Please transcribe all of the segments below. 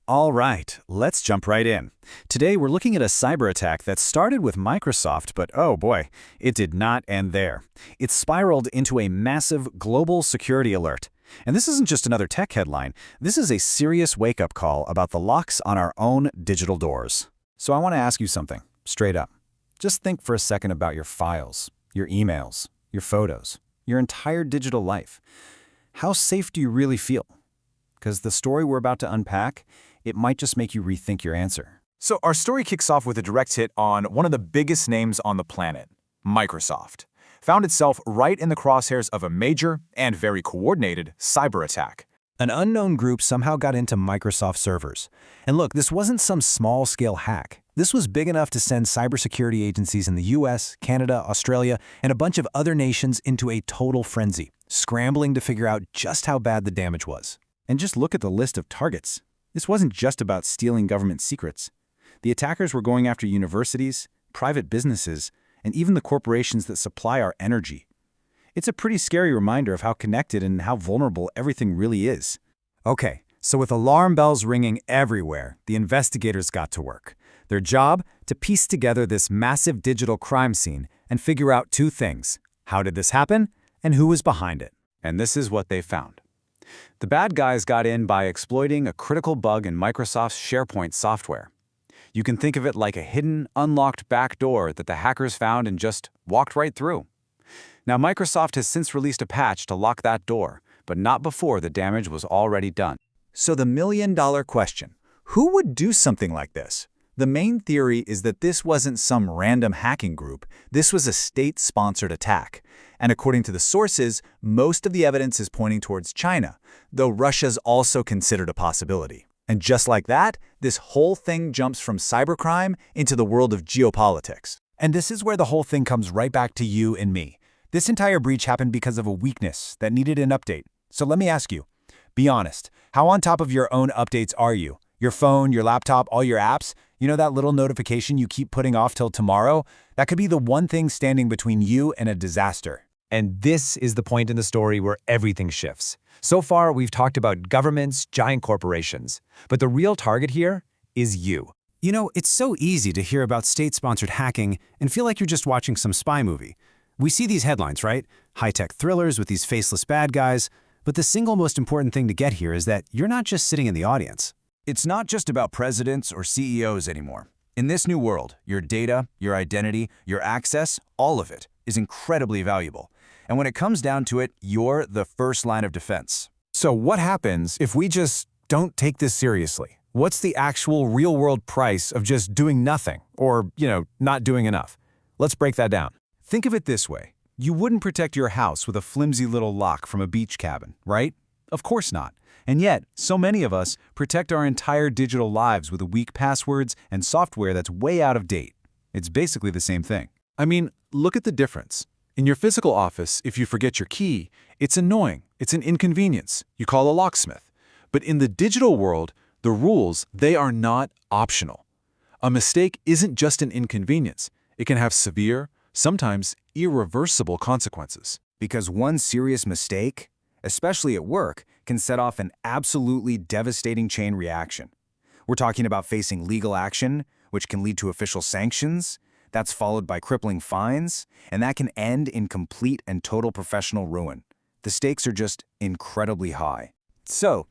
All right, let's jump right in. Today we're looking at a cyber attack that started with Microsoft, but oh boy, it did not end there. It spiraled into a massive global security alert. And this isn't just another tech headline, this is a serious wake-up call about the locks on our own digital doors. So I want to ask you something, straight up. Just think for a second about your files, your emails, your photos, your entire digital life. How safe do you really feel? Because the story we're about to unpack, it might just make you rethink your answer. So our story kicks off with a direct hit on one of the biggest names on the planet, Microsoft. Found itself right in the crosshairs of a major and very coordinated cyber attack. An unknown group somehow got into Microsoft servers. And look, this wasn't some small-scale hack. This was big enough to send cybersecurity agencies in the US, Canada, Australia, and a bunch of other nations into a total frenzy, scrambling to figure out just how bad the damage was. And just look at the list of targets. This wasn't just about stealing government secrets. The attackers were going after universities, private businesses, and even the corporations that supply our energy. It's a pretty scary reminder of how connected and how vulnerable everything really is. Okay, so with alarm bells ringing everywhere, the investigators got to work. Their job? To piece together this massive digital crime scene and figure out two things. How did this happen? And who was behind it? And this is what they found. The bad guys got in by exploiting a critical bug in Microsoft's SharePoint software. You can think of it like a hidden, unlocked back door that the hackers found and just walked right through. Now, Microsoft has since released a patch to lock that door, but not before the damage was already done. So the million-dollar question, who would do something like this? The main theory is that this wasn't some random hacking group. This was a state-sponsored attack. And according to the sources, most of the evidence is pointing towards China, though Russia's also considered a possibility. And just like that, this whole thing jumps from cybercrime into the world of geopolitics. And this is where the whole thing comes right back to you and me. This entire breach happened because of a weakness that needed an update. So let me ask you, be honest, how on top of your own updates are you? Your phone, your laptop, all your apps? You know that little notification you keep putting off till tomorrow? That could be the one thing standing between you and a disaster. And this is the point in the story where everything shifts. So far, we've talked about governments, giant corporations. But the real target here is you. You know, it's so easy to hear about state-sponsored hacking and feel like you're just watching some spy movie. We see these headlines, right? High-tech thrillers with these faceless bad guys. But the single most important thing to get here is that you're not just sitting in the audience. It's not just about presidents or CEOs anymore. In this new world, your data, your identity, your access, all of it is incredibly valuable. And when it comes down to it, you're the first line of defense. So what happens if we just don't take this seriously? What's the actual real-world price of just doing nothing or, not doing enough? Let's break that down. Think of it this way. You wouldn't protect your house with a flimsy little lock from a beach cabin, right? Of course not. And yet, so many of us protect our entire digital lives with weak passwords and software that's way out of date. It's basically the same thing. I mean, look at the difference. In your physical office, if you forget your key, it's annoying. It's an inconvenience. You call a locksmith. But in the digital world, the rules, they are not optional. A mistake isn't just an inconvenience. It can have severe, sometimes irreversible consequences. Because one serious mistake, especially at work, can set off an absolutely devastating chain reaction. We're talking about facing legal action, which can lead to official sanctions. That's followed by crippling fines, and that can end in complete and total professional ruin. The stakes are just incredibly high. So,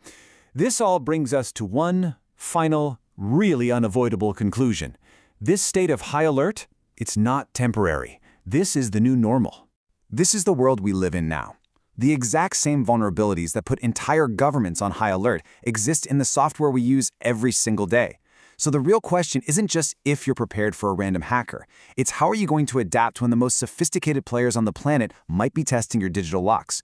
this all brings us to one final, really unavoidable conclusion. This state of high alert, it's not temporary. This is the new normal. This is the world we live in now. The exact same vulnerabilities that put entire governments on high alert exist in the software we use every single day. So the real question isn't just if you're prepared for a random hacker. It's how are you going to adapt when the most sophisticated players on the planet might be testing your digital locks.